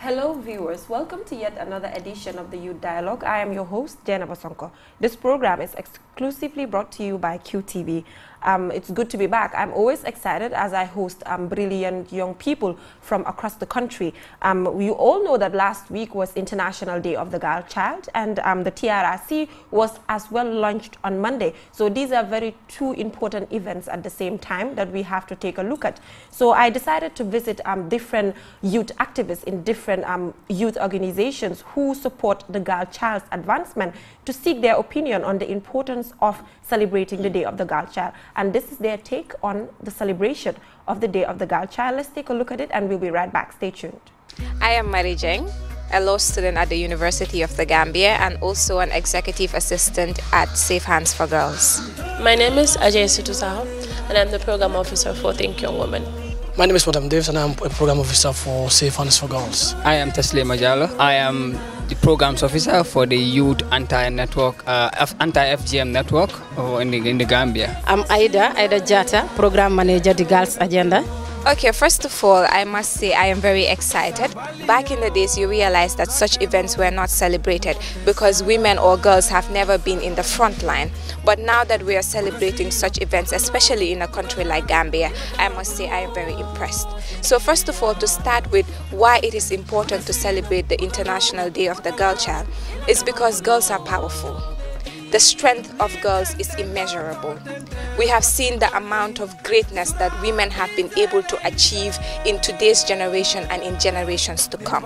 Hello viewers, welcome to yet another edition of the Youth Dialogue. I am your host, Jenna Basonko. This program is exclusively brought to you by QTV. It's good to be back. I'm always excited as I host brilliant young people from across the country. We all know that last week was International Day of the Girl Child, and the TRRC was as well launched on Monday. So these are two important events at the same time that we have to take a look at. So I decided to visit different youth activists in different youth organizations who support the girl child's advancement to seek their opinion on the importance of celebrating the Day of the Girl Child. And this is their take on the celebration of the Day of the Girl Child. Let's take a look at it and we'll be right back. Stay tuned. I am Mary Jeng, a law student at the University of the Gambia and also an executive assistant at Safe Hands for Girls. My name is Ajay Situsaho and I'm the program officer for Think Young Women. My name is Madam Davis and I'm a program officer for Safe Hands for Girls. I am Tesle Majalo. I am the programs officer for the Youth Anti-FGM network in the Gambia. I'm Aida Jata, program manager, the Girls Agenda. Okay, first of all, I must say I am very excited. Back in the days, you realize that such events were not celebrated because women or girls have never been in the front line. But now that we are celebrating such events, especially in a country like Gambia, I must say I am very impressed. So first of all, to start with why it is important to celebrate the International Day of the Girl Child is because girls are powerful. The strength of girls is immeasurable. We have seen the amount of greatness that women have been able to achieve in today's generation and in generations to come.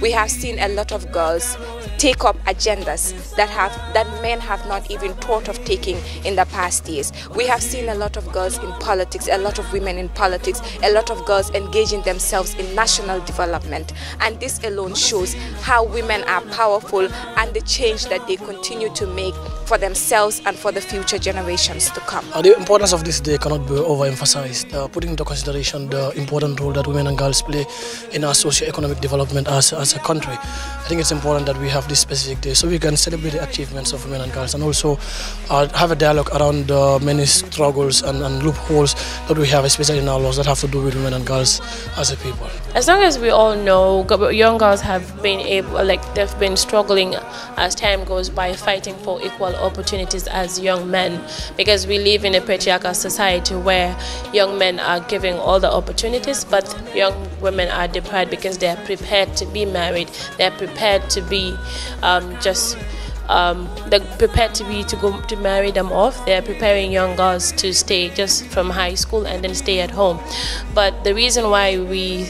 We have seen a lot of girls take up agendas that men have not even thought of taking in the past years. We have seen a lot of girls in politics, a lot of women in politics, a lot of girls engaging themselves in national development. And this alone shows how women are powerful and the change that they continue to make for themselves and for the future generations to come. The importance of this day cannot be overemphasized, putting into consideration the important role that women and girls play in our socio-economic development as a country. I think it's important that we have this specific day so we can celebrate the achievements of women and girls and also have a dialogue around the many struggles and loopholes that we have, especially in our laws that have to do with women and girls as a people. As long as we all know, young girls have been they've been struggling as time goes by, fighting for equal opportunities as young men, because we live in a patriarchal society where young men are given all the opportunities but young women are deprived because they are prepared to be married, they are prepared to be they're prepared to marry them off. They're preparing young girls to stay just from high school and then stay at home. But the reason why we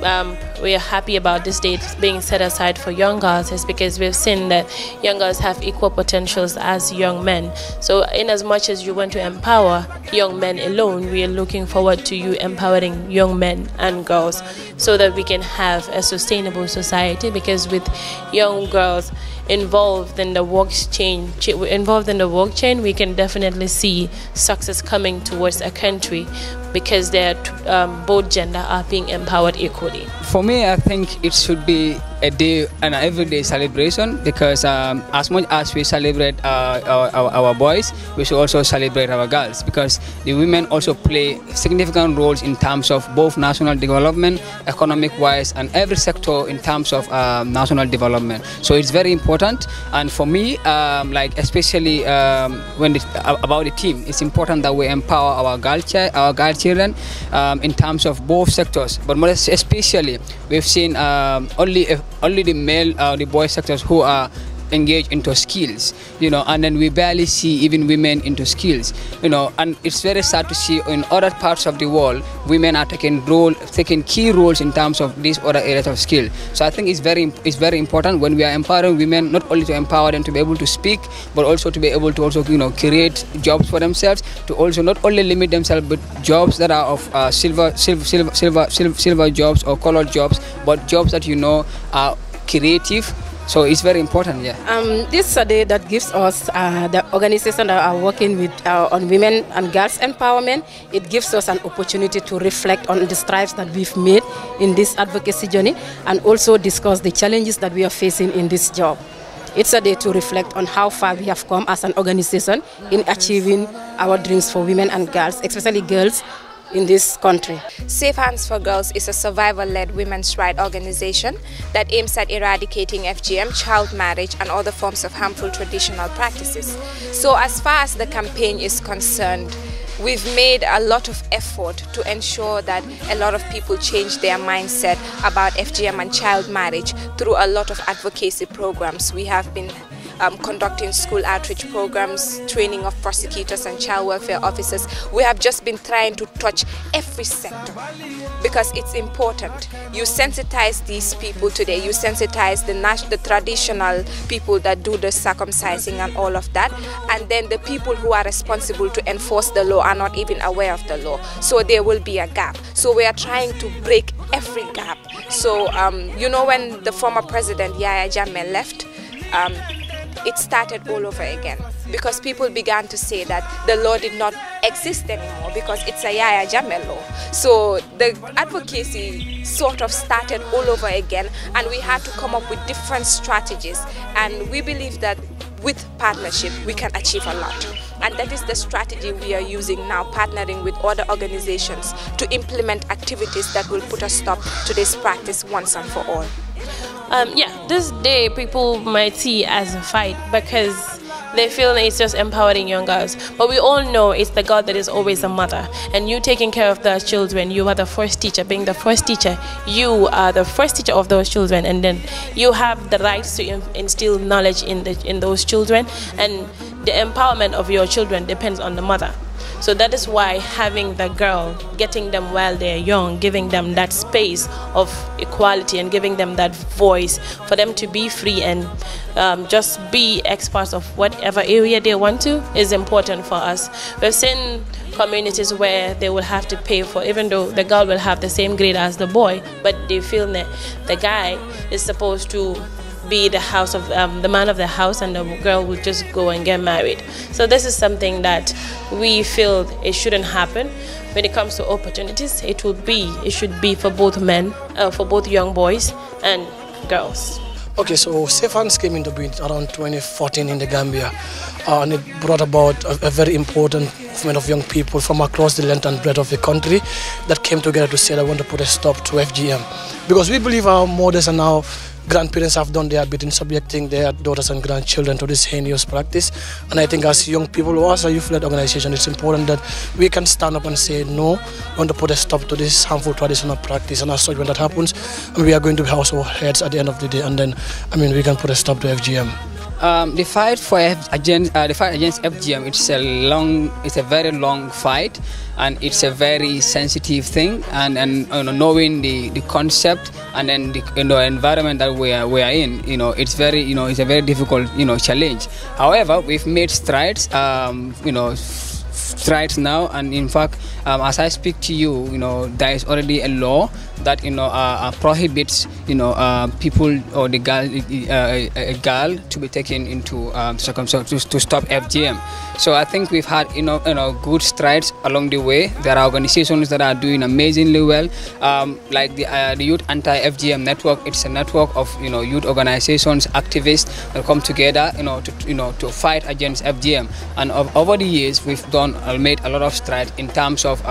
are happy about this date being set aside for young girls is because we've seen that young girls have equal potentials as young men. So in as much as you want to empower young men alone, we are looking forward to you empowering young men and girls so that we can have a sustainable society, because with young girls involved in the work chain, we can definitely see success coming towards a country because both gender are being empowered equally. For me, I think it should be a day, an everyday celebration, because as much as we celebrate our boys, we should also celebrate our girls, because the women also play significant roles in terms of both national development, economic-wise, and every sector in terms of national development. So it's very important, and for me, especially when about the team, it's important that we empower our girl children in terms of both sectors, but more especially we've seen only the male, the boy sectors who are engaged into skills, and then we barely see even women into skills, and it's very sad to see in other parts of the world women are taking key roles in terms of these other areas of skill. So I think it's very important when we are empowering women, not only to empower them to be able to speak, but also to be able to also create jobs for themselves, to also not only limit themselves with jobs that are of silver jobs or colored jobs, but jobs that are creative. So it's very important, yeah. This is a day that gives us, the organization that are working with on women and girls empowerment, it gives us an opportunity to reflect on the strides that we've made in this advocacy journey and also discuss the challenges that we are facing in this job. It's a day to reflect on how far we have come as an organization in achieving our dreams for women and girls, especially girls in this country. Safe Hands for Girls is a survivor-led women's rights organization that aims at eradicating FGM, child marriage, and other forms of harmful traditional practices. So as far as the campaign is concerned, we've made a lot of effort to ensure that a lot of people change their mindset about FGM and child marriage through a lot of advocacy programs. We have been conducting school outreach programs, training of prosecutors and child welfare officers. We have just been trying to touch every sector because it's important. You sensitize these people today, you sensitize the traditional people that do the circumcising and all of that, and then the people who are responsible to enforce the law are not even aware of the law. So there will be a gap. So we are trying to break every gap. So you know, when the former president Yahya Jammeh left, it started all over again because people began to say that the law did not exist anymore because it's a Yahya Jammeh law. So the advocacy sort of started all over again, and we had to come up with different strategies, and we believe that with partnership we can achieve a lot. And that is the strategy we are using now, partnering with other organizations to implement activities that will put a stop to this practice once and for all. Yeah, this day people might see as a fight because they feel it's just empowering young girls. But we all know it's the God that is always a mother. And you taking care of those children, you are the first teacher. Being the first teacher, you are the first teacher of those children. And then you have the right to instill knowledge in those children. And the empowerment of your children depends on the mother. So that is why having the girl, getting them while they're young, giving them that space of equality and giving them that voice for them to be free and just be experts of whatever area they want to is important for us. We've seen communities where they will have to pay for, even though the girl will have the same grade as the boy, but they feel that the guy is supposed to be the house of the man of the house, and the girl will just go and get married. So this is something that we feel it shouldn't happen. When it comes to opportunities, it should be for both men, for both young boys and girls. Okay, so Safe Hands came into being around 2014 in the Gambia, and it brought about a very important movement of young people from across the length and breadth of the country that came together to say they want to put a stop to FGM. Because we believe our mothers and our grandparents have done their bit in subjecting their daughters and grandchildren to this heinous practice. And I think as young people or as a youth-led organization, it's important that we can stand up and say, no, we want to put a stop to this harmful traditional practice. And as such, when that happens, we are going to be household heads at the end of the day. And then, we can put a stop to FGM. The fight against FGM, it's a very long fight, and it's a very sensitive thing. And knowing the concept and then the environment that we are in, it's it's a very difficult challenge. However, we've made strides, strides now, and in fact, as I speak to you, there is already a law that prohibits people or the girl, a girl to be taken into circumcision to stop FGM. So I think we've had good strides along the way. There are organizations that are doing amazingly well, like the Youth Anti-FGM Network. It's a network of youth organizations, activists that come together to fight against FGM. And over the years, we've made a lot of strides in terms of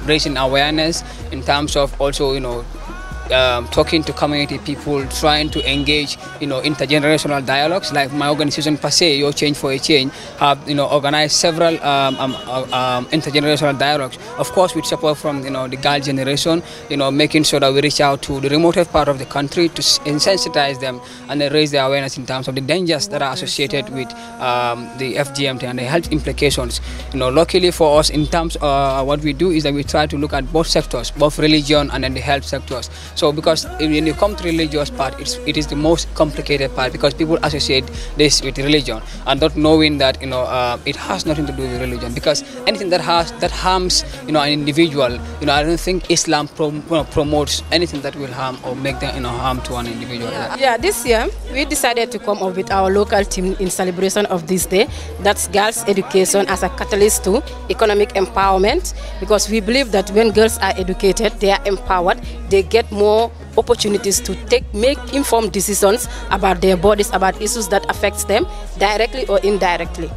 raising awareness, in terms of also talking to community people, trying to engage intergenerational dialogues. Like my organization per se, Your Change for a Change, have organized several intergenerational dialogues, of course with support from the girl generation, making sure that we reach out to the remotest part of the country to sensitize them and raise their awareness in terms of the dangers that are associated with the FGM and the health implications. Luckily for us, in terms of what we do is that we try to look at both sectors, both religion and then the health sectors. So because when you come to the religious part, it is the most complicated part, because people associate this with religion and not knowing that it has nothing to do with religion. Because anything that harms an individual, I don't think Islam promotes anything that will harm or make them harm to an individual. Yeah, this year we decided to come up with our local team in celebration of this day. That's girls' education as a catalyst to economic empowerment, because we believe that when girls are educated, they are empowered, they get more opportunities to make informed decisions about their bodies, about issues that affects them directly or indirectly.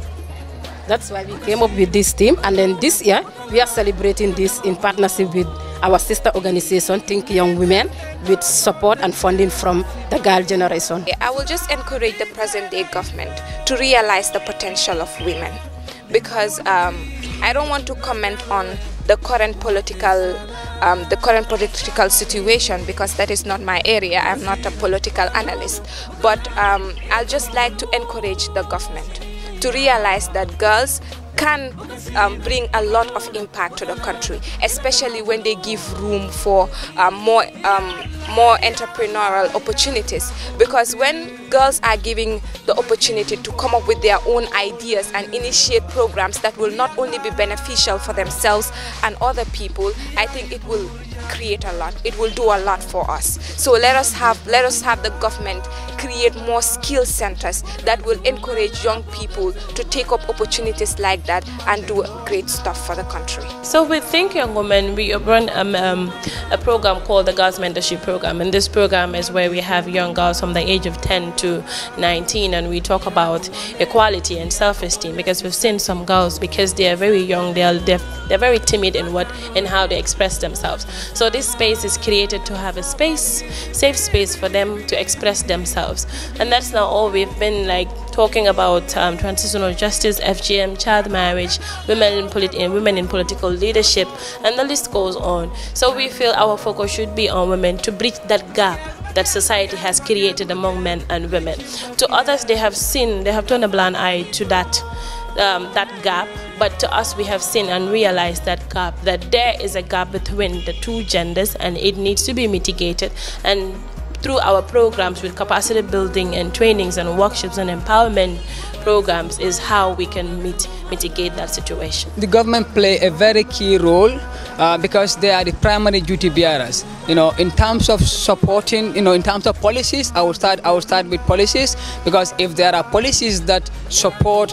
That's why we came up with this team. And then this year, we are celebrating this in partnership with our sister organization, Think Young Women, with support and funding from the girl generation. I will just encourage the present-day government to realize the potential of women, because I don't want to comment on the current political situation, because that is not my area. I'm not a political analyst, but I'd just like to encourage the government to realize that girls can bring a lot of impact to the country, especially when they give room for more entrepreneurial opportunities. Because when girls are given the opportunity to come up with their own ideas and initiate programs that will not only be beneficial for themselves and other people, I think it will create a lot. It will do a lot for us. So let us have the government create more skill centers that will encourage young people to take up opportunities like that and do great stuff for the country. So with Think Young Women, we run a program called the Girls Mentorship Program, and this program is where we have young girls from the age of 10 to 19, and we talk about equality and self-esteem, because we've seen some girls, because they are very young, they're very timid in how they express themselves. So this space is created to have a safe space for them to express themselves, and that's not all. We've been like talking about transitional justice, FGM, child marriage, women in political leadership, and the list goes on. So we feel our focus should be on women, to bridge that gap that society has created among men and women. To others, they have turned a blind eye to that gap, but to us, we have seen and realized that gap, that there is a gap between the two genders, and it needs to be mitigated. And through our programs with capacity building and trainings and workshops and empowerment programs is how we can mitigate that situation. The government play a very key role because they are the primary duty bearers. In terms of supporting, in terms of policies, I will start with policies, because if there are policies that support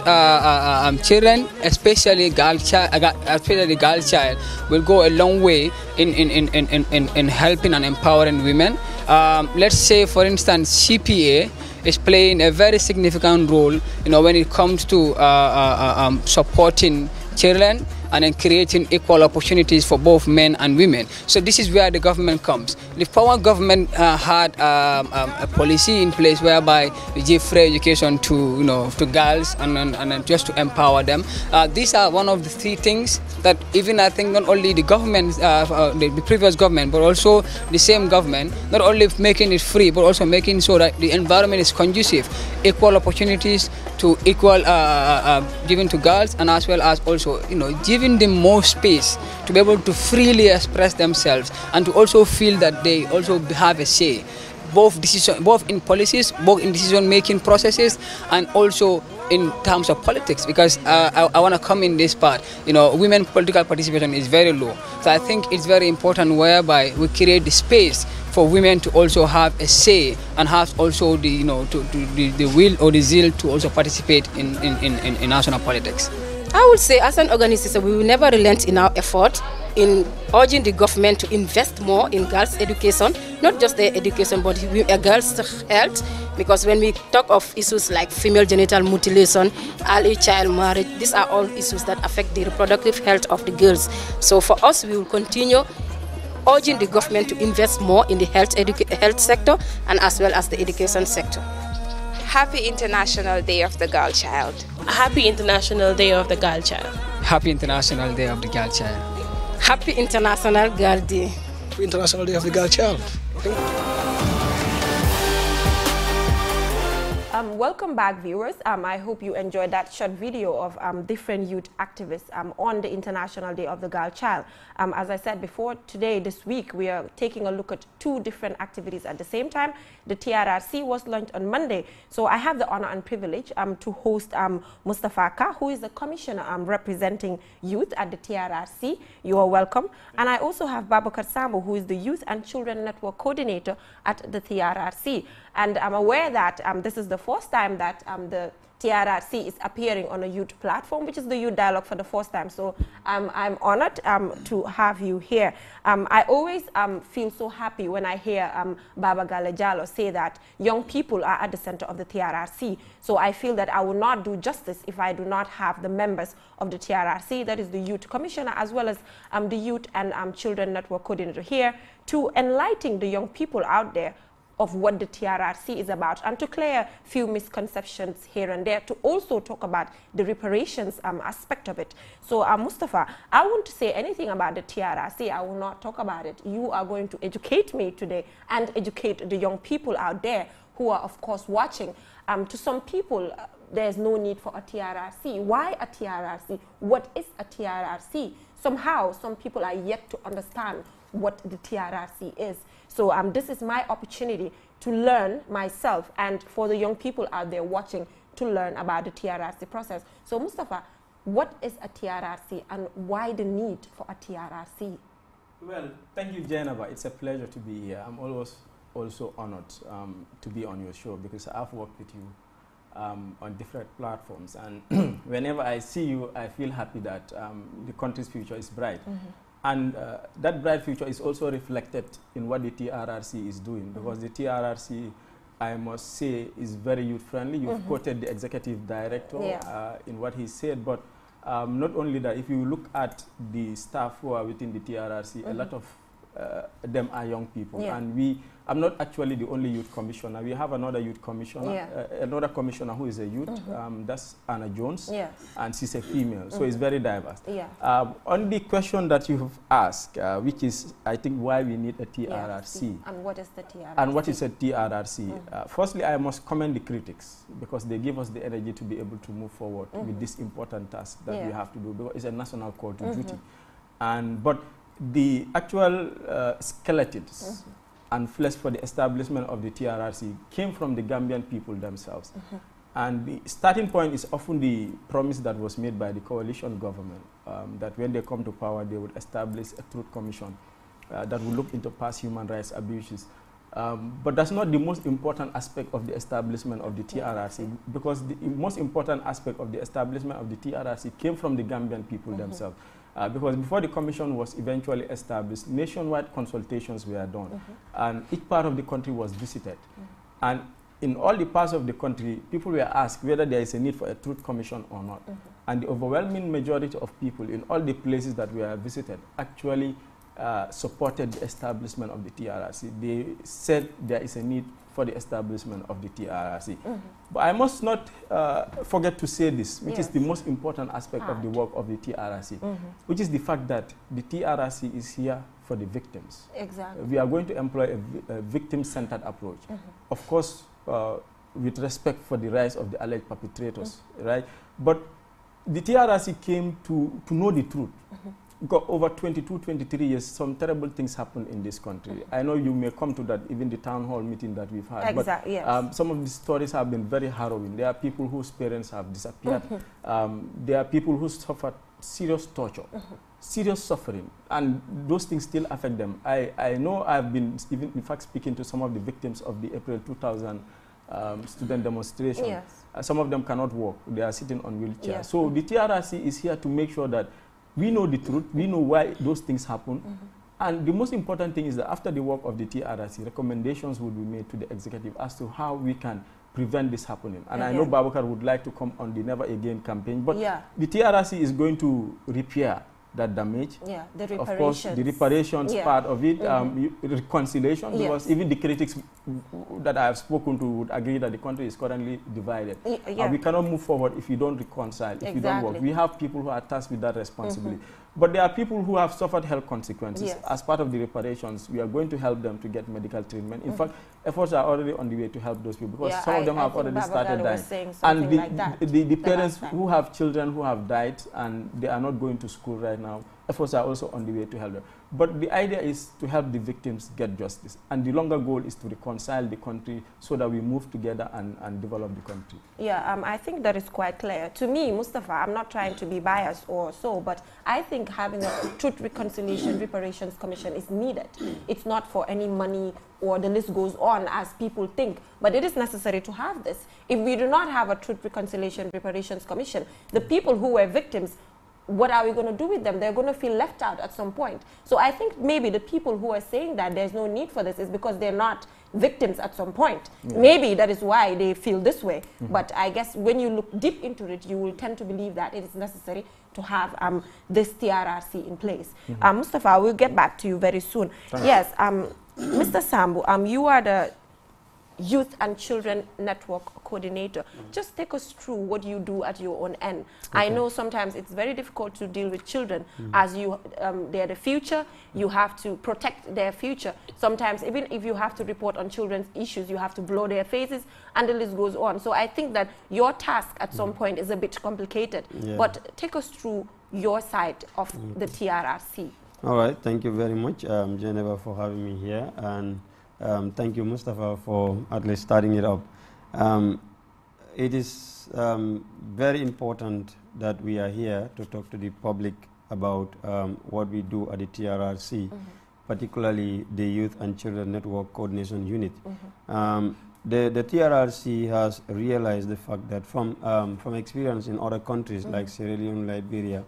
children, especially girl child, will go a long way in helping and empowering women. Let's say, for instance, CPA is playing a very significant role, when it comes to supporting children and then creating equal opportunities for both men and women. So this is where the government comes. If our government had a policy in place whereby we give free education to girls and just to empower them, these are one of the three things that even I think not only the government, the previous government, but also the same government, not only making it free, but also making sure that the environment is conducive, equal opportunities to equal given to girls, and as well as also giving them more space to be able to freely express themselves and to also feel that they also have a say, both in policies, both in decision-making processes, and also in terms of politics, because I want to come in this part. Women political participation is very low, so I think it's very important whereby we create the space for women to also have a say and have also the the will or the zeal to also participate in national politics. I would say, as an organization, we will never relent in our effort in urging the government to invest more in girls' education, not just their education, but girls' health. Because when we talk of issues like female genital mutilation, early child marriage, these are all issues that affect the reproductive health of the girls. So for us, we will continue urging the government to invest more in the health sector and as well as the education sector. Happy International Day of the Girl Child. Happy International Day of the Girl Child. Happy International Day of the Girl Child. Happy International Girl Day. Happy International Day of the Girl Child. Welcome back, viewers. I hope you enjoyed that short video of different youth activists on the International Day of the Girl Child. As I said before, this week, we are taking a look at two different activities at the same time. The TRRC was launched on Monday, so I have the honor and privilege to host Mustafa Ka, who is the commissioner representing youth at the TRRC. You are welcome. And I also have Babakar Sambu, who is the Youth and Children Network Coordinator at the TRRC. And I'm aware that this is the first time that the TRRC is appearing on a youth platform, which is the Youth Dialogue for the first time. So I'm honored to have you here. I always feel so happy when I hear Baba Gale Jallow say that young people are at the center of the TRRC. So I feel that I will not do justice if I do not have the members of the TRRC, that is the Youth Commissioner, as well as the Youth and Children Network Coordinator here, to enlighten the young people out there of what the TRRC is about, and to clear a few misconceptions here and there, to also talk about the reparations aspect of it. So Mustafa, I won't say anything about the TRRC. I will not talk about it. You are going to educate me today and educate the young people out there who are, of course, watching. To some people, there's no need for a TRRC. Why a TRRC? What is a TRRC? Somehow, some people are yet to understand what the TRRC is. So this is my opportunity to learn myself, and for the young people out there watching, to learn about the TRRC process. So Mustafa, what is a TRRC and why the need for a TRRC? Well, thank you, Jennifer. It's a pleasure to be here. I'm always also honored to be on your show, because I've worked with you on different platforms, and whenever I see you, I feel happy that the country's future is bright. And that bright future is also reflected in what the TRRC is doing, because the TRRC, I must say, is very youth-friendly. You've quoted the executive director in what he said, but not only that, if you look at the staff who are within the TRRC, a lot of them are young people. And I'm not actually the only youth commissioner. We have another youth commissioner, another commissioner who is a youth, that's Anna Jones, and she's a female, so it's very diverse. On the question that you have asked, which is, I think, why we need a TRRC. And what is the TRRC? And what is a TRRC? Firstly, I must commend the critics, because they give us the energy to be able to move forward with this important task that we have to do, because it's a national call to duty. But the actual skeletons and flesh for the establishment of the TRRC came from the Gambian people themselves. And the starting point is often the promise that was made by the coalition government, that when they come to power, they would establish a truth commission that would look into past human rights abuses. But that's not the most important aspect of the establishment of the TRRC, because the most important aspect of the establishment of the TRRC came from the Gambian people themselves. Because before the commission was eventually established, nationwide consultations were done, and each part of the country was visited. And in all the parts of the country, people were asked whether there is a need for a truth commission or not. And the overwhelming majority of people in all the places that were visited actually supported the establishment of the TRRC. They said there is a need for the establishment of the TRRC. But I must not forget to say this, which is the most important aspect of the work of the TRRC, which is the fact that the TRRC is here for the victims. Exactly. We are going to employ a victim-centered approach. Of course, with respect for the rights of the alleged perpetrators, right? But the TRRC came to know the truth. Because over 22, 23 years, some terrible things happened in this country. I know you may come to that, even the town hall meeting that we've had. Exactly, but some of the stories have been very harrowing. There are people whose parents have disappeared. There are people who suffered serious torture, serious suffering, and those things still affect them. I know I've been, even in fact, speaking to some of the victims of the April 2000 student demonstration. Some of them cannot walk. They are sitting on wheelchairs. So the TRRC is here to make sure that we know the truth, we know why those things happen, and the most important thing is that after the work of the TRRC, recommendations will be made to the executive as to how we can prevent this happening. And I know Babakar would like to come on the Never Again campaign, but the TRRC is going to repair that damage. The reparations. Of course, the reparations part of it, reconciliation, because even the critics that I have spoken to would agree that the country is currently divided. We cannot move forward if you don't reconcile, if you don't work. We have people who are tasked with that responsibility. But there are people who have suffered health consequences. As part of the reparations, we are going to help them to get medical treatment. In fact, efforts are already on the way to help those people, because some of them have already started dying. And the parents who have children who have died and they are not going to school right now, efforts are also on the way to help them. But the idea is to help the victims get justice. And the longer goal is to reconcile the country so that we move together and develop the country. Yeah, I think that is quite clear. To me, Mustafa, I'm not trying to be biased or so, but I think having a Truth, Reconciliation, Reparations Commission is needed. It's not for any money or the list goes on as people think, but it is necessary to have this. If we do not have a Truth, Reconciliation, Reparations Commission, the people who were victims, what are we going to do with them? They're going to feel left out at some point. So I think maybe the people who are saying that there's no need for this is because they're not victims at some point. Yeah. Maybe that is why they feel this way. But I guess when you look deep into it, you will tend to believe that it is necessary to have this TRRC in place. Mustafa, we'll get back to you very soon. Yes, Mr. Sambu, you are the Youth and Children Network Coordinator. Just take us through what you do at your own end. Okay. I know sometimes it's very difficult to deal with children as they're the future. You have to protect their future. Sometimes even if you have to report on children's issues, you have to blow their faces and the list goes on. So I think that your task at some point is a bit complicated. Yeah. But take us through your side of the TRRC. All right, thank you very much, Geneva, for having me here. And thank you, Mustafa, for at least starting it up. It is very important that we are here to talk to the public about what we do at the TRRC, particularly the Youth and Children Network Coordination Unit. The TRRC has realized the fact that from experience in other countries like Sierra Leone, Liberia,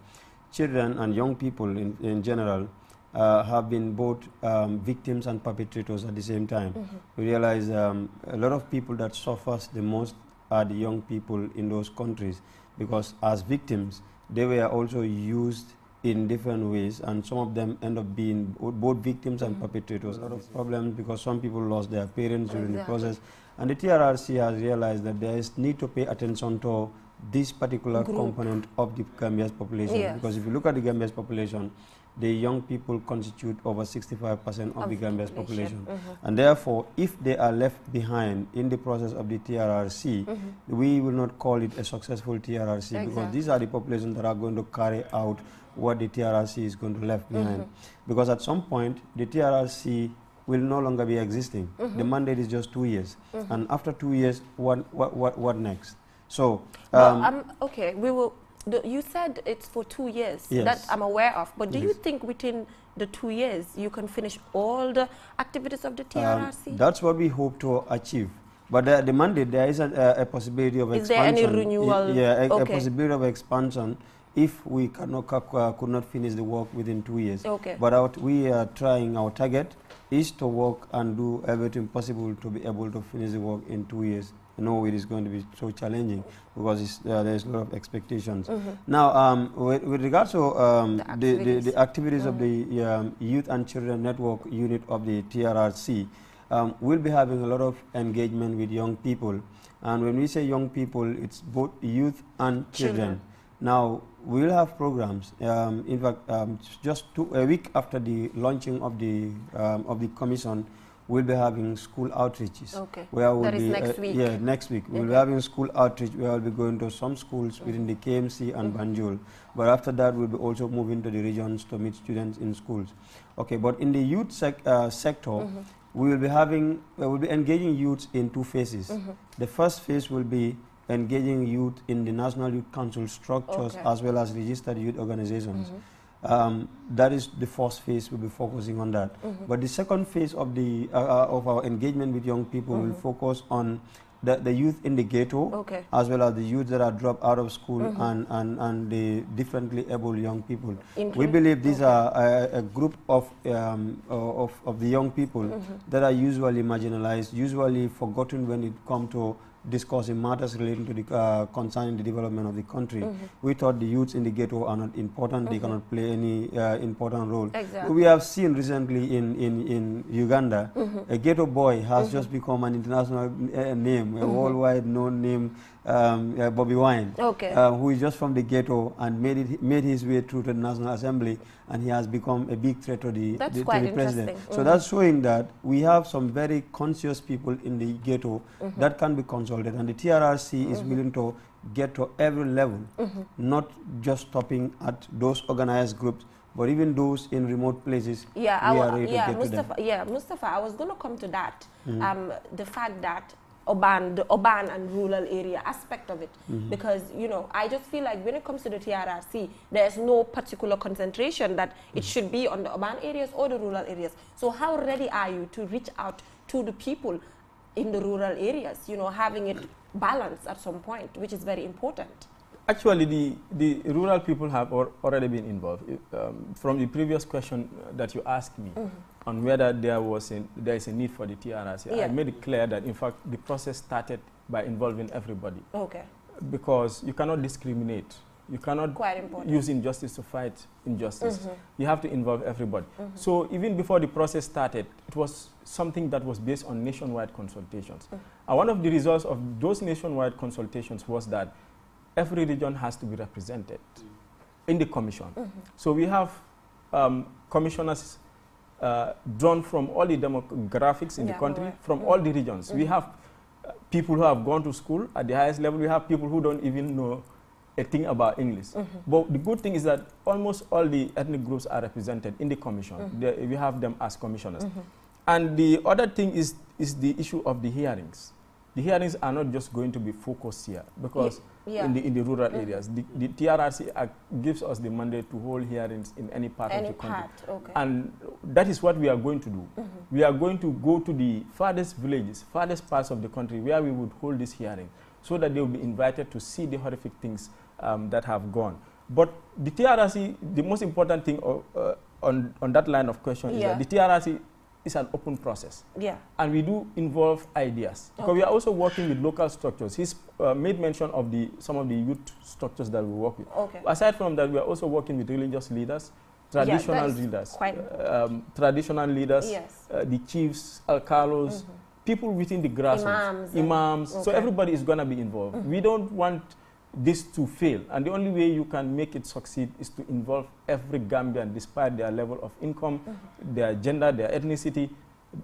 children and young people in general have been both victims and perpetrators at the same time. We realize a lot of people that suffers the most are the young people in those countries, because as victims, they were also used in different ways, and some of them end up being both victims and perpetrators. A lot of problems because some people lost their parents during the process. And the TRRC has realized that there is need to pay attention to this particular component of the Gambia's population. Because if you look at the Gambia's population, the young people constitute over 65% of the Gambia's population. And therefore, if they are left behind in the process of the TRRC, we will not call it a successful TRRC, because these are the populations that are going to carry out what the TRRC is going to left behind. Because at some point, the TRRC will no longer be existing. The mandate is just 2 years. And after 2 years, what next? So, okay, we will. You said it's for 2 years. Yes. That I'm aware of. But do you think within the 2 years you can finish all the activities of the TRRC? That's what we hope to achieve. But the mandate, there is a possibility of expansion. Is there any renewal? Yeah, a possibility of expansion if we could not finish the work within 2 years. But we are trying, our target is to work and do everything possible to be able to finish the work in 2 years. I know it is going to be so challenging because there is a lot of expectations. Now, with regards to the activities of the Youth and Children Network Unit of the TRRC, we'll be having a lot of engagement with young people. And when we say young people, it's both youth and children. Now, we will have programs. In fact, just a week after the launching of the commission, we'll be having school outreaches. Where we'll be, next week. Yeah, next week. We'll be having school outreach where we'll be going to some schools within the KMC and Banjul. But after that, we'll be also moving to the regions to meet students in schools. Okay, but in the youth sector, we will be engaging youths in 2 phases. The first phase will be engaging youth in the National Youth Council structures as well as registered youth organizations. That is the first phase. We'll be focusing on that. But the second phase of our engagement with young people will focus on the youth in the ghetto, as well as the youth that are dropped out of school and the differently able young people. We believe these are a group of the young people that are usually marginalized, usually forgotten when it comes to discussing matters relating to the concerning the development of the country. We thought the youths in the ghetto are not important. They cannot play any important role. We have seen recently in Uganda, a ghetto boy has just become an international name, a worldwide known name, Bobby Wine, who is just from the ghetto and made his way through to the National Assembly, and he has become a big threat to the president. So that's showing that we have some very conscious people in the ghetto that can be consulted, and the TRRC is willing to get to every level, not just stopping at those organized groups, but even those in remote places, yeah, we are ready to get Mustafa, to them. yeah, Mustafa, I was going to come to that. The fact that the urban and rural area aspect of it, because you know, I just feel like when it comes to the TRRC, there's no particular concentration that it should be on the urban areas or the rural areas. So how ready are you to reach out to the people in the rural areas, you know, having it balanced at some point, which is very important? Actually, the rural people have already been involved. From the previous question that you asked me on whether there is a need for the TRRC, I made it clear that, in fact, the process started by involving everybody. Okay. Because you cannot discriminate. You cannot use injustice to fight injustice. You have to involve everybody. So even before the process started, it was something that was based on nationwide consultations. And one of the results of those nationwide consultations was that every region has to be represented in the commission. So we have commissioners drawn from all the demographics in the country, from all the regions. We have people who have gone to school at the highest level. We have people who don't even know a thing about English. But the good thing is that almost all the ethnic groups are represented in the commission. We have them as commissioners. And the other thing is the issue of the hearings. The hearings are not just going to be focused here, because in the rural areas, the TRRC gives us the mandate to hold hearings in any part of the country. And that is what we are going to do. We are going to go to the farthest villages, farthest parts of the country where we would hold this hearing, so that they will be invited to see the horrific things that have gone. But the TRRC, the most important thing on that line of question is that the TRRC is an open process. And we do involve ideas. Because we are also working with local structures. He's made mention of some of the youth structures that we work with. Aside from that, we are also working with religious leaders, traditional leaders, the chiefs, alcalos, people within the grassroots, imams. So everybody is going to be involved. We don't want this to fail, and the only way you can make it succeed is to involve every Gambian, despite their level of income, their gender, their ethnicity.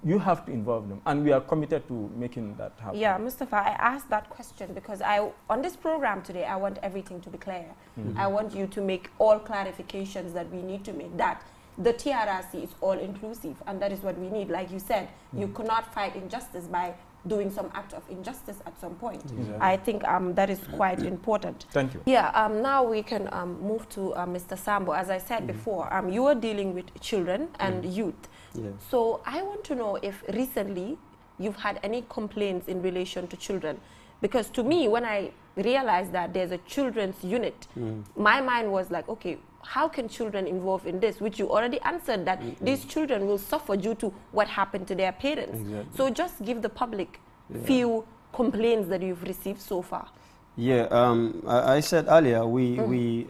You have to involve them, and we are committed to making that happen. Yeah, Mustafa, I asked that question because on this program today, I want everything to be clear. I want you to make all clarifications that we need to make, that the TRRC is all-inclusive, and that is what we need. Like you said, you cannot fight injustice by doing some act of injustice at some point. I think that is quite important. Thank you. Yeah, now we can move to Mr. Sambo. As I said before, you are dealing with children and youth. So I want to know if recently you've had any complaints in relation to children. Because to me, when I realized that there's a children's unit, my mind was like, okay, how can children involve in this? Which you already answered, that these children will suffer due to what happened to their parents. So just give the public few complaints that you've received so far. I said earlier, we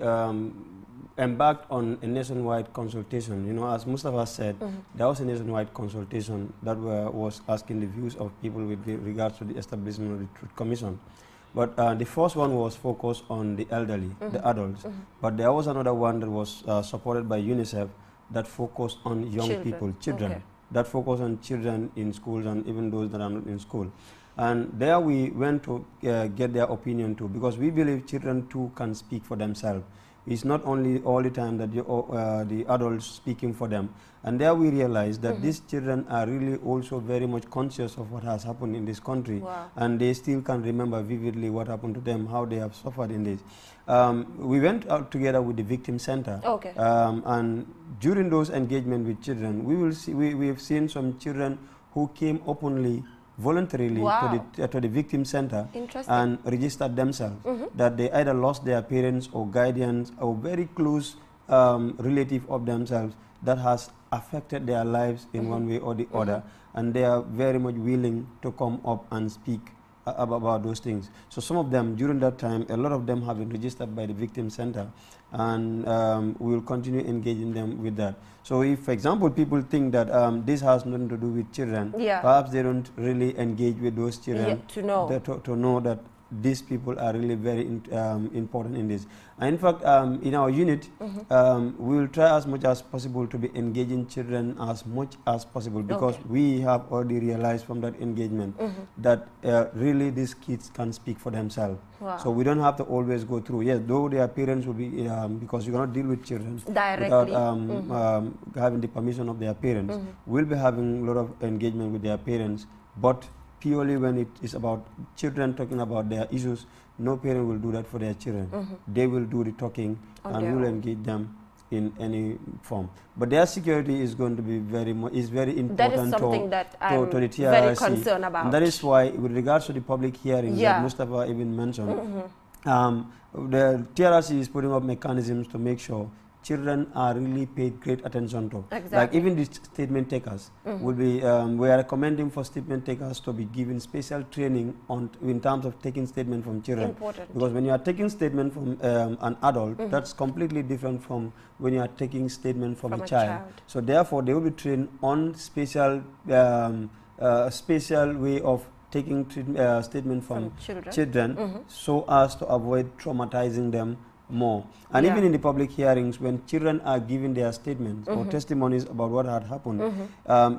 embarked on a nationwide consultation. You know, as Mustafa said, there was a nationwide consultation that was asking the views of people with regards to the establishment of the Truth Commission. But the first one was focused on the elderly, the adults. But there was another one that was supported by UNICEF that focused on young people, children, that focused on children in schools and even those that are not in school. And there we went to get their opinion too, because we believe children too can speak for themselves. It's not only all the time that the adults speaking for them. And there we realized that these children are really also very much conscious of what has happened in this country. And they still can remember vividly what happened to them, how they have suffered in this. We went out together with the Victim Center. And during those engagements with children, we've seen some children who came openly voluntarily to the Victim Center and registered themselves, that they either lost their parents or guardians or very close relative of themselves that has affected their lives in one way or the other, and they are very much willing to come up and speak about those things. So some of them, during that time, a lot of them have been registered by the Victim Center, and we will continue engaging them with that. So if, for example, people think that this has nothing to do with children, perhaps they don't really engage with those children to know that these people are really very important in this. And in fact, in our unit, we will try as much as possible to be engaging children as much as possible, because we have already realized from that engagement that really these kids can speak for themselves. Wow. So we don't have to always go through. Yes, though their parents will be, because you cannot deal with children directly without having the permission of their parents. We'll be having a lot of engagement with their parents, but purely when it is about children talking about their issues, no parent will do that for their children. They will do the talking and will engage them in any form. But their security is going to be very important. That is something that I'm to the TRRC. Very concerned about. And that is why, with regards to the public hearings that Mustafa even mentioned, the TRRC is putting up mechanisms to make sure children are really paid great attention to. Exactly. Like even the statement takers will be, we are recommending for statement takers to be given special training in terms of taking statement from children. Important. Because when you are taking statement from an adult, that's completely different from when you are taking statement from a child. So therefore, they will be trained on special way of taking statement from children so as to avoid traumatizing them more. And even in the public hearings, when children are giving their statements or testimonies about what had happened,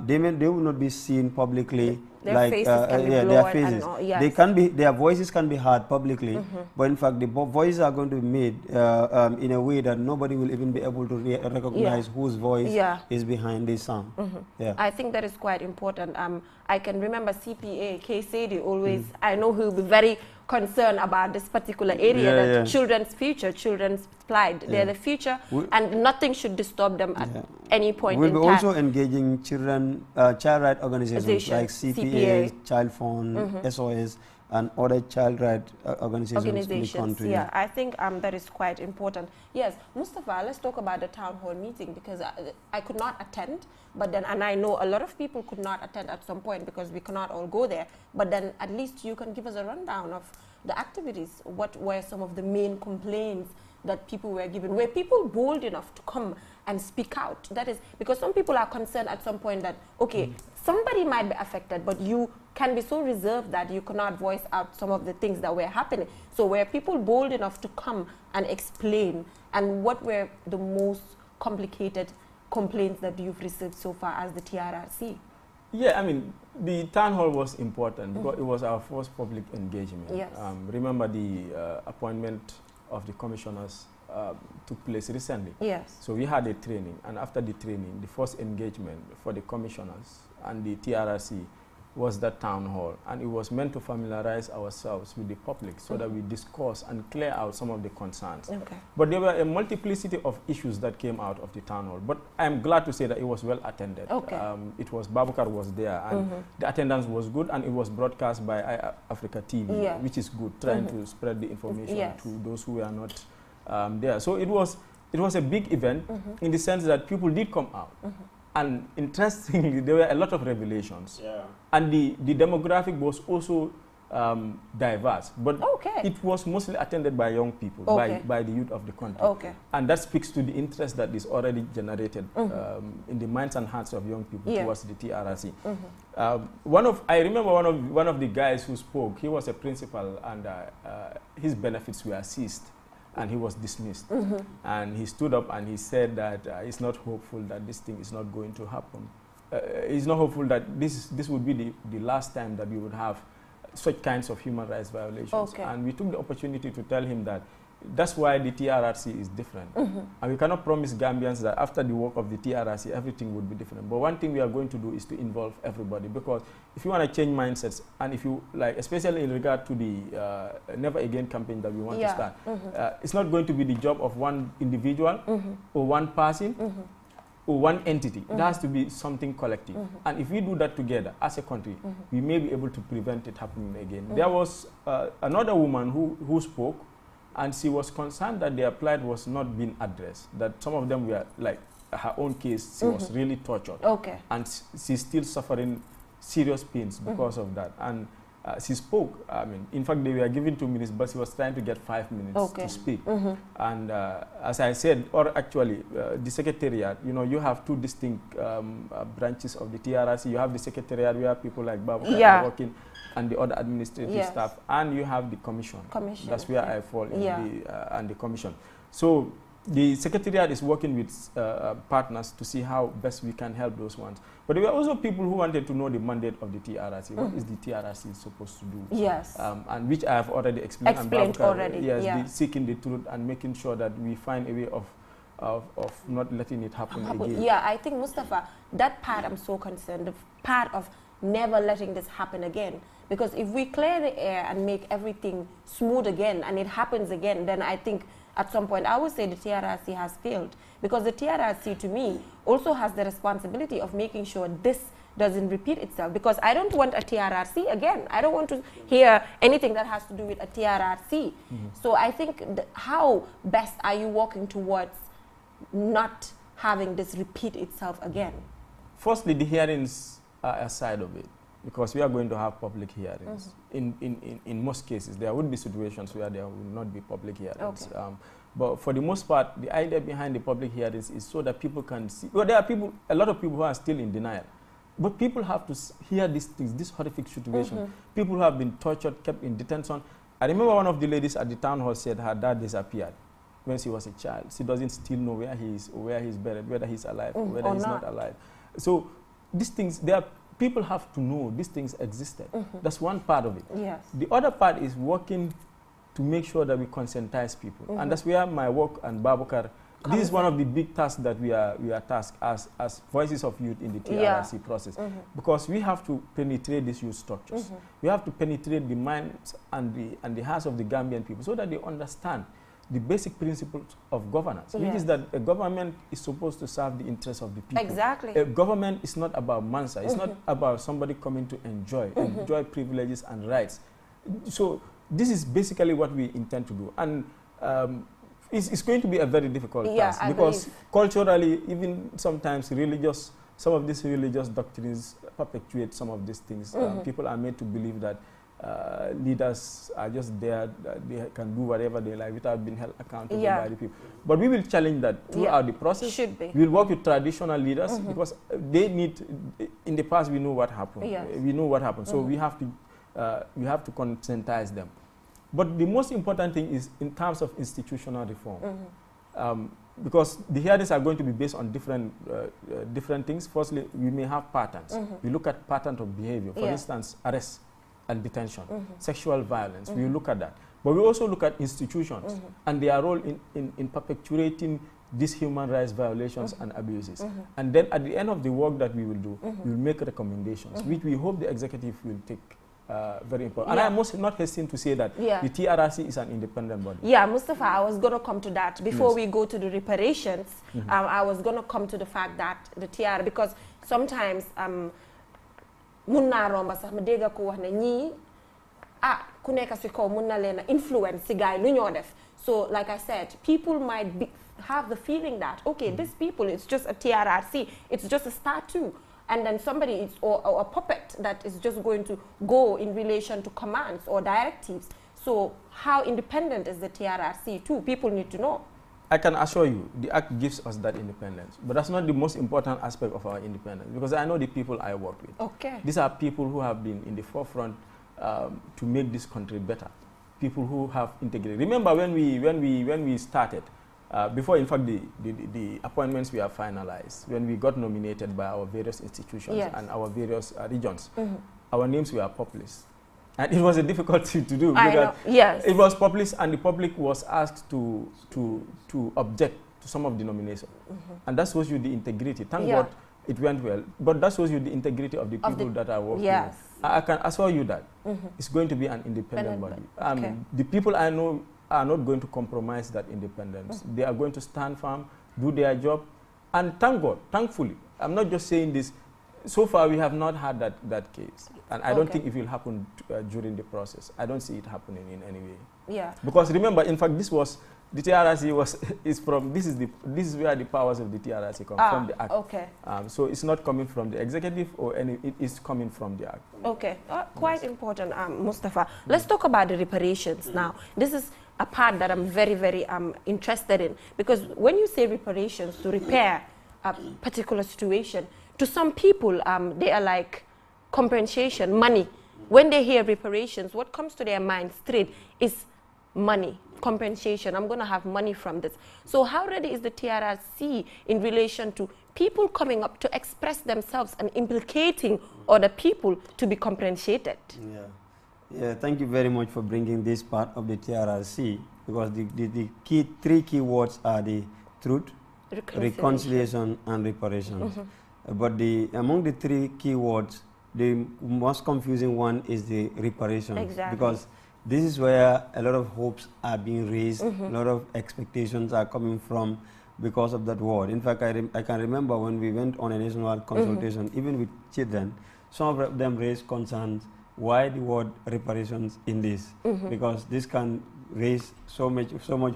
they will not be seen publicly. Their faces can be their faces. and all, yes. They can be, their voices can be heard publicly, but in fact the voices are going to be made in a way that nobody will even be able to recognize whose voice is behind this sound. I think that is quite important. I can remember CPA, K. always, I know he'll be very concerned about this particular area, that children's future, children's plight, they're the future, and nothing should disturb them at any point in time. We'll be also engaging children, child rights organizations like CPA, Child Fund, SOS, and other child rights organizations in the country. Yeah, I think that is quite important. Yes, Mustafa, let's talk about the town hall meeting, because I could not attend, but then, and I know a lot of people could not attend at some point because we cannot all go there, but then at least you can give us a rundown of the activities. What were some of the main complaints that people were given? Were people bold enough to come and speak out? That is, because some people are concerned at some point that, okay, somebody might be affected, but you can be so reserved that you cannot voice out some of the things that were happening. So were people bold enough to come and explain? And what were the most complicated complaints that you've received so far as the TRRC? Yeah, I mean, the town hall was important because it was our first public engagement. Yes. Remember the appointment of the commissioners took place recently. Yes. So we had a training, and after the training, the first engagement for the commissioners and the TRRC was that town hall, and it was meant to familiarize ourselves with the public so that we discuss and clear out some of the concerns. Okay. But there were a multiplicity of issues that came out of the town hall, but I am glad to say that it was well attended. Okay. It was, Babukar was there, and the attendance was good, and it was broadcast by Africa TV, which is good, trying to spread the information to those who were not there. So it was a big event in the sense that people did come out. And interestingly, there were a lot of revelations. Yeah. And the demographic was also diverse. But it was mostly attended by young people, by the youth of the country. Okay. And that speaks to the interest that is already generated in the minds and hearts of young people towards the TRRC. I remember one of the guys who spoke, he was a principal, and his benefits were seized, and he was dismissed. And he stood up and he said that he's not hopeful that this thing is not going to happen. He's not hopeful that this would be the last time that we would have such kinds of human rights violations. Okay. And we took the opportunity to tell him that that's why the TRRC is different. And we cannot promise Gambians that after the work of the TRRC, everything would be different. But one thing we are going to do is to involve everybody, because if you want to change mindsets, and if you, like, especially in regard to the Never Again campaign that we want to start, it's not going to be the job of one individual or one person or one entity. It has to be something collective. And if we do that together as a country, we may be able to prevent it happening again. There was another woman who spoke, and she was concerned that their plight was not being addressed, that some of them were, like her own case, she was really tortured. Okay. And she's still suffering serious pains because of that. And she spoke. I mean, in fact, they were given 2 minutes, but she was trying to get 5 minutes to speak. And as I said, or actually, the secretariat, you know, you have two distinct branches of the TRRC. You have the secretariat where people like Babu are working, and the other administrative staff, and you have the commission. That's where I fall in and the commission. So the secretariat is working with partners to see how best we can help those ones. But there were also people who wanted to know the mandate of the TRRC. What is the TRRC supposed to do? Yes. And which I have already explained. Already. Yes, seeking the truth and making sure that we find a way of not letting it happen again. Yeah, I think, Mustafa, that part I'm so concerned, the part of never letting this happen again. Because if we clear the air and make everything smooth again and it happens again, then I think at some point I would say the TRRC has failed. Because the TRRC, to me, also has the responsibility of making sure this doesn't repeat itself. Because I don't want a TRRC again. I don't want to hear anything that has to do with a TRRC. So I think, how best are you working towards not having this repeat itself again? Firstly, the hearings are a side of it, because we are going to have public hearings. In most cases, there would be situations where there will not be public hearings. But for the most part, the idea behind the public hearings is so that people can see. Well, there are people, a lot of people who are still in denial. But people have to hear these things, this horrific situation. People who have been tortured, kept in detention. I remember one of the ladies at the town hall said her dad disappeared when she was a child. She doesn't still know where he is, or where he's buried, whether he's alive or whether he's not alive. So these things, people have to know these things existed. That's one part of it. Yes. The other part is working to make sure that we conscientize people. And that's where my work and Babukar, this is one of the big tasks that we are tasked as voices of youth in the TRRC process. Because we have to penetrate these youth structures. We have to penetrate the minds and the hearts of the Gambian people so that they understand the basic principles of governance, which is that a government is supposed to serve the interests of the people. Exactly. A government is not about Mansa. It's not about somebody coming to enjoy privileges and rights. So this is basically what we intend to do. And it's going to be a very difficult task, because culturally, even sometimes some of these religious doctrines perpetuate some of these things. People are made to believe that leaders are just there, they can do whatever they like without being held accountable by the people. But we will challenge that throughout the process. Should be. We will work with traditional leaders, because they need, in the past we know what happened. We know what happened, so we have to conscientize them. But the most important thing is in terms of institutional reform. Because the hearings are going to be based on different things. Firstly, we may have patterns. We look at patterns of behavior. For instance, arrest and detention, sexual violence. We look at that. But we also look at institutions and their role in perpetuating these human rights violations and abuses. And then at the end of the work that we will do, we will make recommendations, which we hope the executive will take very important. And I must not hesitate to say that the TRRC is an independent body. Yeah, Mustafa, I was going to come to that. Before we go to the reparations, I was going to come to the fact that the TRRC, because sometimes munna romba sax ma dégg ko wax ne ñi ku nekk ci kaw mun na leen influence ci gaay lu ñoo def. So like I said, people might have the feeling that, okay, these people, it's just a TRRC, it's just a statue. And then somebody or a puppet that is just going to go in relation to commands or directives. So how independent is the TRRC too? People need to know. I can assure you, the Act gives us that independence. But that's not the most important aspect of our independence, because I know the people I work with. Okay. These are people who have been in the forefront to make this country better. People who have integrity. Remember when we started, before in fact the appointments were finalized, when we got nominated by our various institutions and our various regions, our names were published. And it was a difficult thing to do, because it was published and the public was asked to object to some of the nominations. And that shows you the integrity. Thank God it went well, but that shows you the integrity of the people that are working. I can assure you that it's going to be an independent body. The people I know are not going to compromise that independence. They are going to stand firm, do their job, and thank God, thankfully, I'm not just saying this, so far we have not had that case. And I don't think it will happen during the process. I don't see it happening in any way. Yeah. Because remember, in fact, this was The TRRC this is where the powers of the TRRC come from the Act. Okay. So it's not coming from the executive it is coming from the Act. Okay, quite important, Mustafa. Let's talk about the reparations now. This is a part that I'm very, very interested in, because when you say reparations, to repair a particular situation, to some people they are like compensation, money. When they hear reparations, what comes to their mind straight is money, compensation. I'm going to have money from this. So how ready is the TRRC in relation to people coming up to express themselves and implicating other people to be compensated? Yeah, thank you very much for bringing this part of the TRRC, because the three key words are the truth, reconciliation and reparations. But among the three key words, the most confusing one is the reparations. Exactly. Because this is where a lot of hopes are being raised, a lot of expectations are coming from because of that word. In fact, I can remember when we went on a national consultation, even with children, some of them raised concerns, why the word reparations in this? Because this can raise so much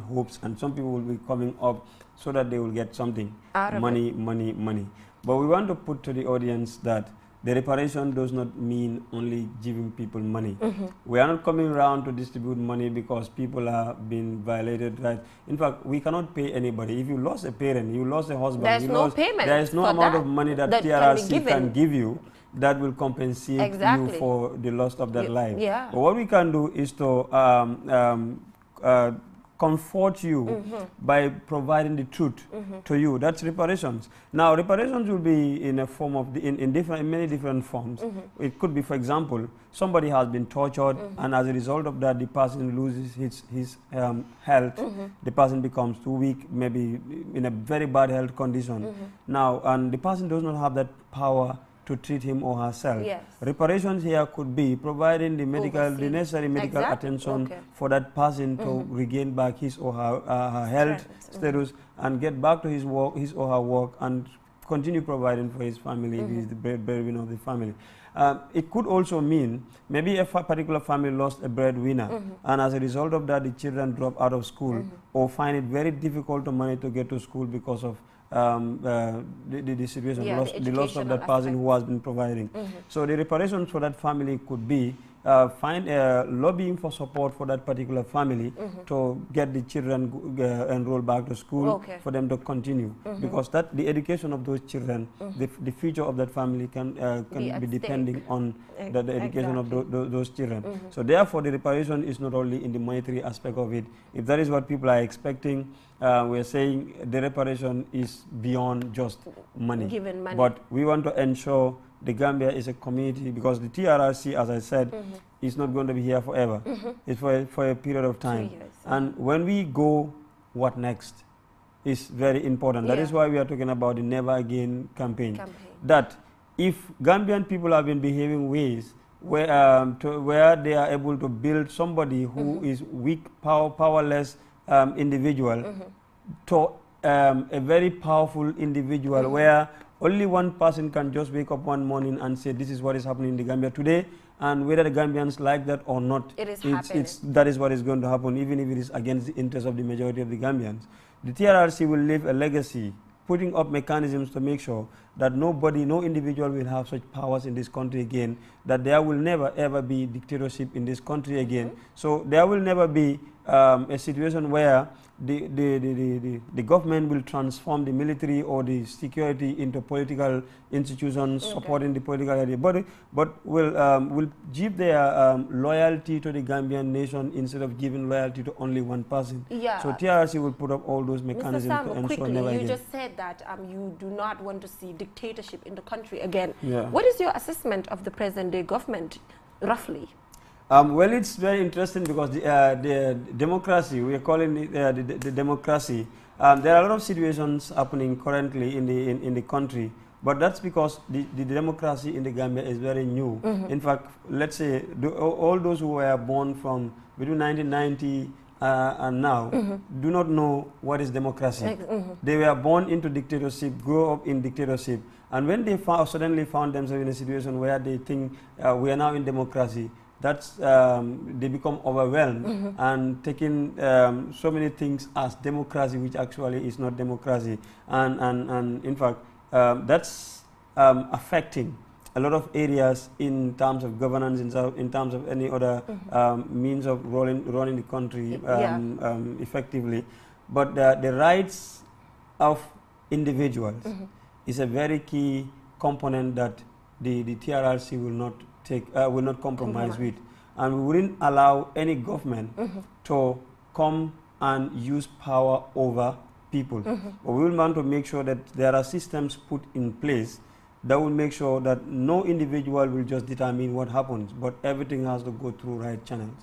hopes, and some people will be coming up so that they will get something, money. But we want to put to the audience that the reparation does not mean only giving people money. We are not coming around to distribute money because people are being violated. Right? In fact, we cannot pay anybody. If you lost a parent, you lost a husband, there is no amount of money that TRRC can give you that will compensate you for the loss of that life. Yeah. But what we can do is to comfort you by providing the truth to you. That's reparations. Now, reparations will be in a form of in many different forms. It could be, for example, somebody has been tortured, and as a result of that, the person loses his health. The person becomes too weak, maybe in a very bad health condition. Now, and the person does not have that power to treat him or herself. Yes. Reparations here could be providing the necessary medical attention for that person to regain back his or her health status and get back to his or her work and continue providing for his family if he is the breadwinner of the family. It could also mean maybe a particular family lost a breadwinner, and as a result of that, the children drop out of school or find it very difficult to manage to get to school because of the situation, the loss of that person who has been providing. So the reparations for that family could be lobbying for support for that particular family to get the children enrolled back to school for them to continue, because the education of those children, the future of that family can be depending on the education of those children. So therefore, the reparation is not only in the monetary aspect of it. If that is what people are expecting, we're saying the reparation is beyond just money. Given money. But we want to ensure the Gambia is a community, because the TRRC, as I said, is not going to be here forever. It's for a period of time. 3 years. And when we go, what next is very important. That is why we are talking about the Never Again campaign. That if Gambian people have been behaving ways where they are able to build somebody who is weak, powerless individual to a very powerful individual, where only one person can just wake up one morning and say, this is what is happening in the Gambia today, and whether the Gambians like that or not, it is happening. That is what is going to happen, even if it is against the interest of the majority of the Gambians. The TRRC will leave a legacy, putting up mechanisms to make sure that no individual will have such powers in this country again, that there will never ever be dictatorship in this country again. So there will never be a situation where the government will transform the military or the security into political institutions supporting the political idea, but will give their loyalty to the Gambian nation instead of giving loyalty to only one person. So TRRC will put up all those mechanisms to ensure quickly, never again. You just said that you do not want to see dictatorship in the country again. Yeah. What is your assessment of the present-day government, roughly? Well, it's very interesting because the democracy, we are calling it the democracy. There are a lot of situations happening currently in the country, but that's because the democracy in the Gambia is very new. In fact, let's say all those who were born from between 1990 and now do not know what is democracy. They were born into dictatorship, grow up in dictatorship, and when they suddenly found themselves in a situation where they think we are now in democracy, that's they become overwhelmed and taking so many things as democracy, which actually is not democracy, and in fact that's affecting a lot of areas in terms of governance, in terms of any other means of running the country effectively. But the rights of individuals is a very key component that the TRRC will not compromise with, and we wouldn't allow any government to come and use power over people. But we will want to make sure that there are systems put in place that will make sure that no individual will just determine what happens, but everything has to go through right channels.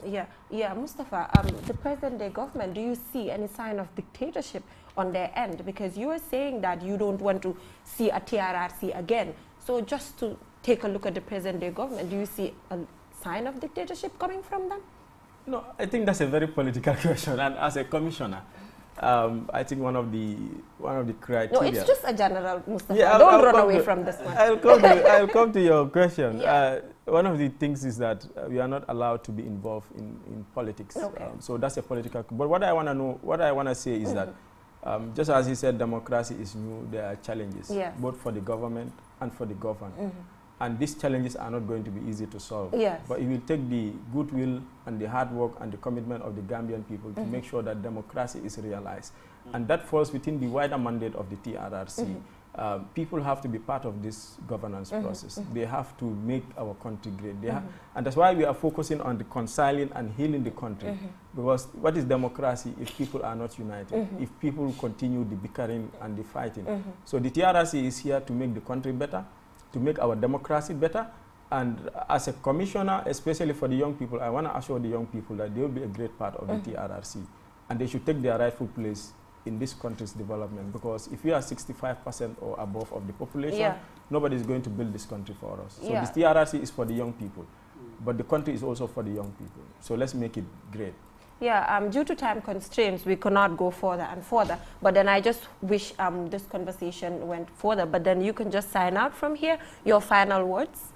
Yeah, Mustafa, the present-day government, do you see any sign of dictatorship on their end? Because you were saying that you don't want to see a TRRC again. So just to take a look at the present-day government, do you see a sign of dictatorship coming from them? No, I think that's a very political question, and as a commissioner, I think one of the criteria. No, it's just a general, Mustafa. Yeah, don't run away from this one. I'll come to your question. Yeah. One of the things is that we are not allowed to be involved in politics. Okay. So that's a political. But what I want to say is that, just as he said, democracy is new. There are challenges, both for the government and for the governed. And these challenges are not going to be easy to solve. Yes. But it will take the goodwill and the hard work and the commitment of the Gambian people to make sure that democracy is realized. And that falls within the wider mandate of the TRRC. People have to be part of this governance process. They have to make our country great. And that's why we are focusing on reconciling and healing the country. Because what is democracy if people are not united? If people continue the bickering and the fighting? So the TRRC is here to make the country better, to make our democracy better. And as a commissioner, especially for the young people, I want to assure the young people that they will be a great part of the TRRC. And they should take their rightful place in this country's development. Because if we are 65% or above of the population, nobody is going to build this country for us. So this TRRC is for the young people. But the country is also for the young people. So let's make it great. Yeah, due to time constraints, we could not go further and further. But then I just wish this conversation went further. But then you can just sign out from here. Your final words?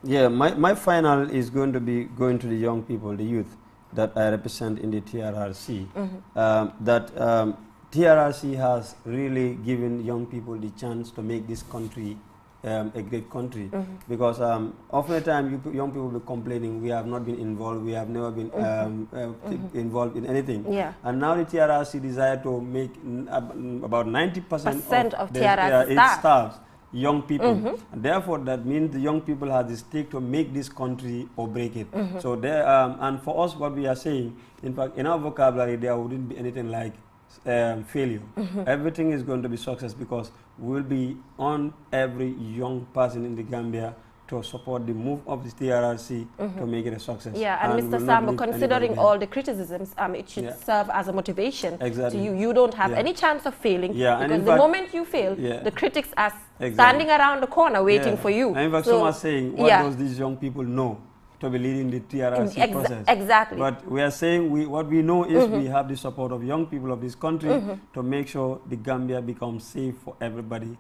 Yeah, my final is going to be going to the young people, the youth that I represent in the TRRC. TRRC has really given young people the chance to make this country a great country, because often the time young people will be complaining, we have not been involved, we have never been involved in anything. And now the TRRC desire to make about 90% of TRRC staff young people. And therefore, that means the young people have the stake to make this country or break it. So there, and for us, what we are saying, in fact, in our vocabulary, there wouldn't be anything like failure. Everything is going to be success, because we will be on every young person in the Gambia to support the move of the TRRC to make it a success. Yeah, and Mr. Sambo, considering all the criticisms, it should serve as a motivation to you. You don't have any chance of failing, because the moment you fail, the critics are standing around the corner waiting for you. And in fact, some are saying, what does these young people know to be leading the TRRC process? Exactly. But we are saying what we know is we have the support of young people of this country to make sure the Gambia becomes safe for everybody.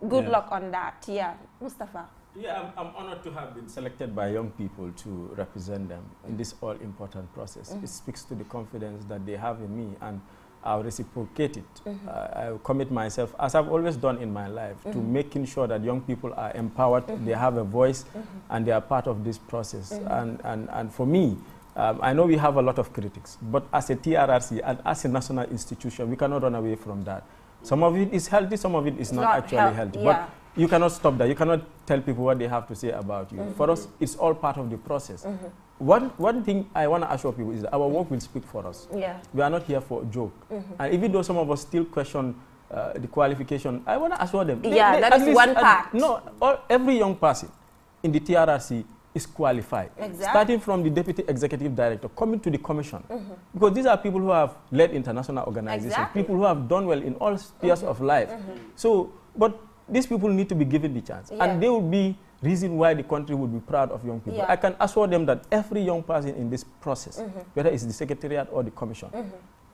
Good luck on that. Yeah, Mustafa. Yeah, I'm honored to have been selected by young people to represent them in this all-important process. It speaks to the confidence that they have in me, and I'll reciprocate it. I'll commit myself, as I've always done in my life, to making sure that young people are empowered, they have a voice, and they are part of this process. And for me, I know we have a lot of critics, but as a TRRC and as a national institution, we cannot run away from that. Some of it is healthy, some of it is not actually healthy. But you cannot stop that. You cannot tell people what they have to say about you. For us, it's all part of the process. One thing I want to assure people is that our work will speak for us. We are not here for a joke. And even though some of us still question the qualification, I want to assure them. That is one part. No, every young person in the TRRC is qualified. Starting from the Deputy Executive Director, coming to the Commission. Because these are people who have led international organizations, people who have done well in all spheres of life. So, but these people need to be given the chance. And they will be reason why the country would be proud of young people. I can assure them that every young person in this process, whether it's the Secretariat or the Commission,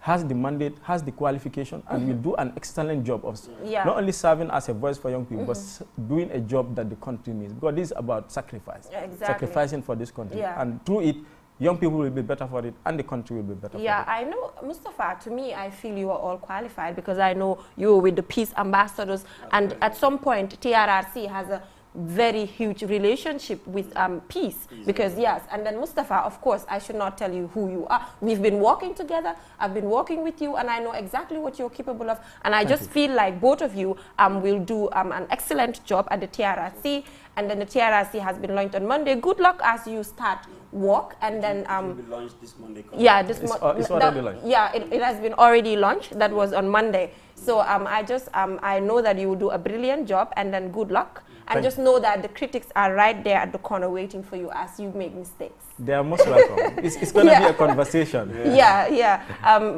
has the mandate, has the qualification, and will do an excellent job of not only serving as a voice for young people, but doing a job that the country needs. Because this is about sacrifice, sacrificing for this country. And through it, young people will be better for it, and the country will be better for it. Yeah, I know, Mustafa, to me, I feel you are all qualified because I know you were with the peace ambassadors, and at some point, TRRC has a very huge relationship with peace, because and then Mustafa, of course, I should not tell you who you are. We've been working together, I've been working with you, and I know exactly what you're capable of, and I just feel like both of you will do an excellent job at the TRRC, and then the TRRC has been launched on Monday. Good luck as you start work, and then it will be launched this Monday. It's already launched. Yeah, it has been already launched. That was on Monday. So I know that you will do a brilliant job, and then good luck. And just know that the critics are right there at the corner waiting for you as you make mistakes. They are most welcome. It's going to be a conversation.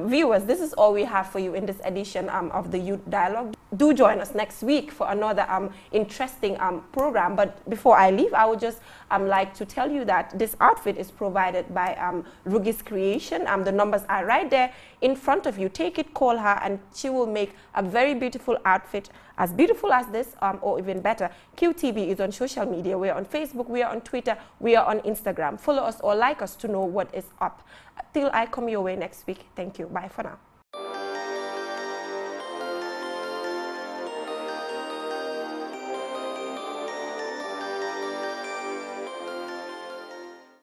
Viewers, this is all we have for you in this edition of the Youth Dialogue. Do join us next week for another interesting program. But before I leave, I would just like to tell you that this outfit is provided by Rugis Creation. The numbers are right there in front of you. Take it, call her, and she will make a very beautiful outfit, as beautiful as this, or even better. QTV is on social media. We are on Facebook, we are on Twitter, we are on Instagram. Follow us or like us to know what is up. Till I come your way next week. Thank you. Bye for now.